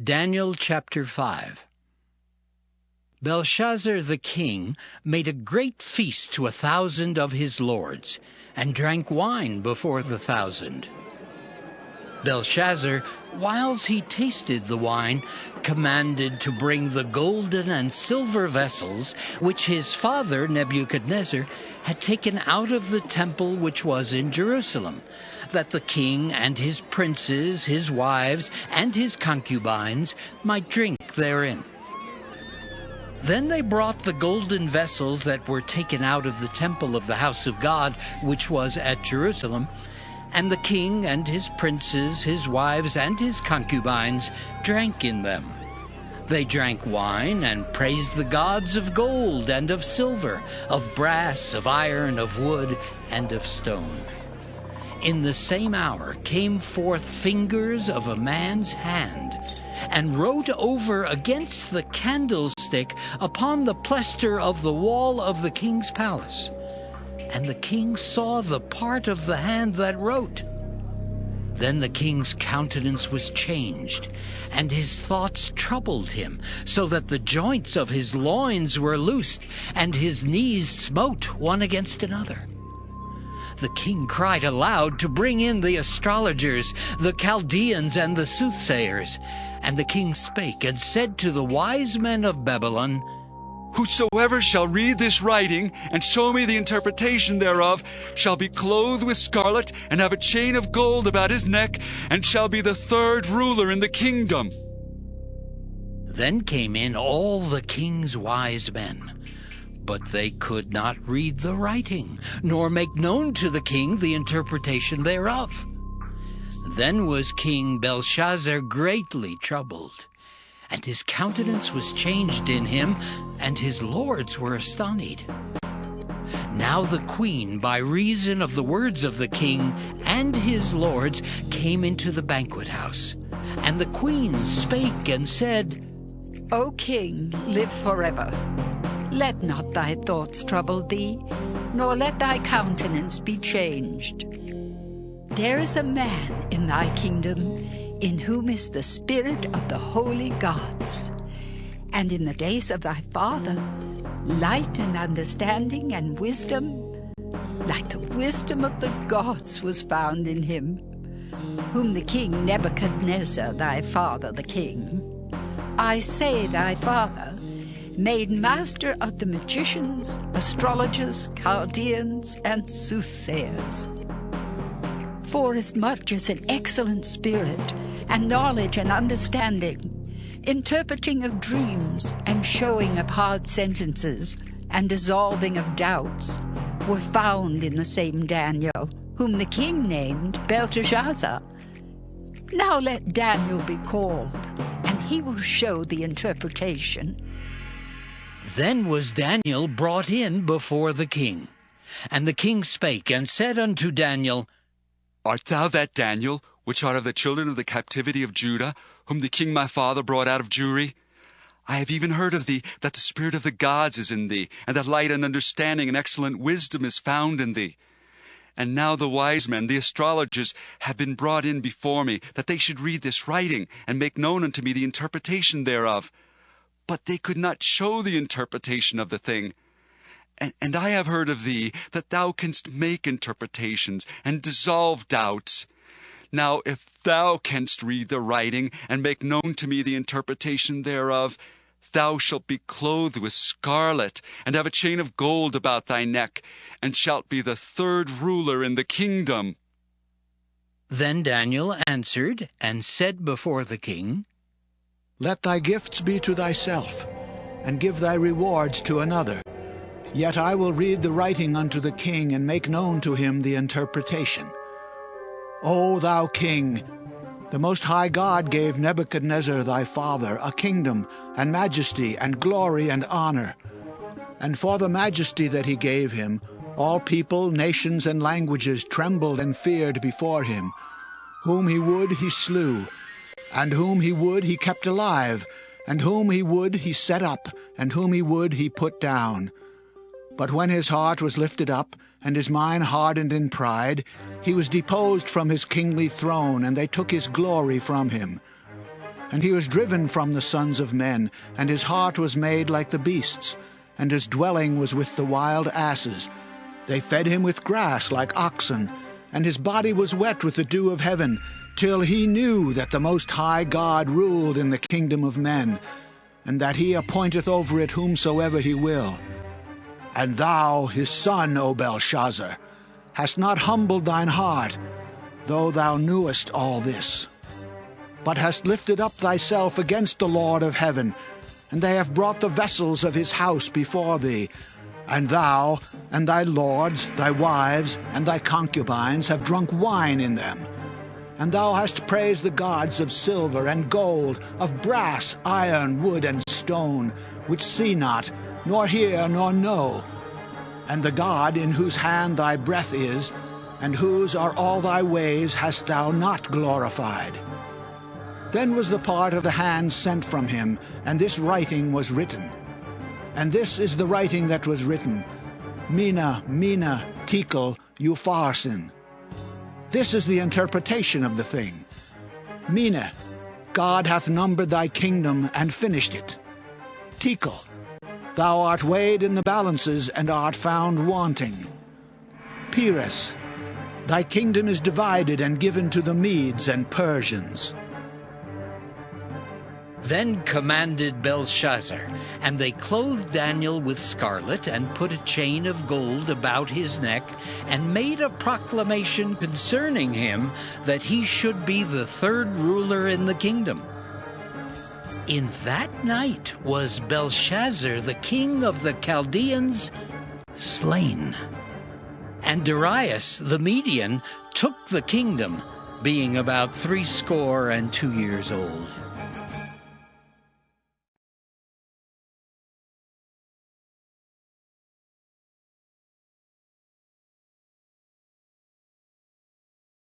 Daniel chapter 5. Belshazzar the king made a great feast to 1,000 of his lords, and drank wine before the 1,000. Belshazzar, whiles he tasted the wine, commanded to bring the golden and silver vessels which his father Nebuchadnezzar had taken out of the temple which was in Jerusalem, that the king and his princes, his wives, and his concubines might drink therein. Then they brought the golden vessels that were taken out of the temple of the house of God, which was at Jerusalem, and the king and his princes, his wives, and his concubines drank in them. They drank wine and praised the gods of gold and of silver, of brass, of iron, of wood, and of stone. In the same hour came forth fingers of a man's hand, and wrote over against the candlestick upon the plaister of the wall of the king's palace. And the king saw the part of the hand that wrote. Then the king's countenance was changed, and his thoughts troubled him, so that the joints of his loins were loosed, and his knees smote one against another. The king cried aloud to bring in the astrologers, the Chaldeans, and the soothsayers. And the king spake and said to the wise men of Babylon, Whosoever shall read this writing, and show me the interpretation thereof, shall be clothed with scarlet, and have a chain of gold about his neck, and shall be the third ruler in the kingdom. Then came in all the king's wise men, but they could not read the writing, nor make known to the king the interpretation thereof. Then was King Belshazzar greatly troubled, and his countenance was changed in him, and his lords were astonied. Now the queen, by reason of the words of the king and his lords, came into the banquet house. And the queen spake and said, O king, live forever. Let not thy thoughts trouble thee, nor let thy countenance be changed. There is a man in thy kingdom in whom is the spirit of the holy gods. And in the days of thy father, light and understanding and wisdom, like the wisdom of the gods, was found in him, whom the king Nebuchadnezzar, thy father the king, I say thy father, made master of the magicians, astrologers, Chaldeans, and soothsayers. Forasmuch as an excellent spirit, and knowledge and understanding, interpreting of dreams, and showing of hard sentences, and dissolving of doubts, were found in the same Daniel, whom the king named Belteshazzar. Now let Daniel be called, and he will show the interpretation. Then was Daniel brought in before the king. And the king spake and said unto Daniel, Art thou that Daniel, which art of the children of the captivity of Judah, whom the king my father brought out of Jewry? I have even heard of thee, that the spirit of the gods is in thee, and that light and understanding and excellent wisdom is found in thee. And now the wise men, the astrologers, have been brought in before me, that they should read this writing, and make known unto me the interpretation thereof. But they could not show the interpretation of the thing. And I have heard of thee, that thou canst make interpretations, and dissolve doubts. Now if thou canst read the writing, and make known to me the interpretation thereof, thou shalt be clothed with scarlet, and have a chain of gold about thy neck, and shalt be the third ruler in the kingdom. Then Daniel answered and said before the king, Let thy gifts be to thyself, and give thy rewards to another. Yet I will read the writing unto the king, and make known to him the interpretation. O thou king, the Most High God gave Nebuchadnezzar thy father a kingdom, and majesty, and glory, and honor. And for the majesty that he gave him, all people, nations, and languages trembled and feared before him. Whom he would he slew, and whom he would he kept alive, and whom he would he set up, and whom he would he put down. But when his heart was lifted up, and his mind hardened in pride, he was deposed from his kingly throne, and they took his glory from him. And he was driven from the sons of men, and his heart was made like the beasts, and his dwelling was with the wild asses. They fed him with grass like oxen, and his body was wet with the dew of heaven, till he knew that the Most High God ruled in the kingdom of men, and that he appointeth over it whomsoever he will. And thou, his son, O Belshazzar, hast not humbled thine heart, though thou knewest all this, but hast lifted up thyself against the Lord of heaven, and they have brought the vessels of his house before thee. And thou, and thy lords, thy wives, and thy concubines have drunk wine in them. And thou hast praised the gods of silver and gold, of brass, iron, wood, and stone, which see not, nor hear, nor know. And the God in whose hand thy breath is, and whose are all thy ways, hast thou not glorified. Then was the part of the hand sent from him, and this writing was written. And this is the writing that was written: Mina, Mina, Tekel, Upharsin. This is the interpretation of the thing. Mina, God hath numbered thy kingdom and finished it. Tekel, thou art weighed in the balances and art found wanting. Peres, thy kingdom is divided and given to the Medes and Persians. Then commanded Belshazzar, and they clothed Daniel with scarlet, and put a chain of gold about his neck, and made a proclamation concerning him, that he should be the third ruler in the kingdom. In that night was Belshazzar, the king of the Chaldeans, slain. And Darius the Median took the kingdom, being about 62 years old.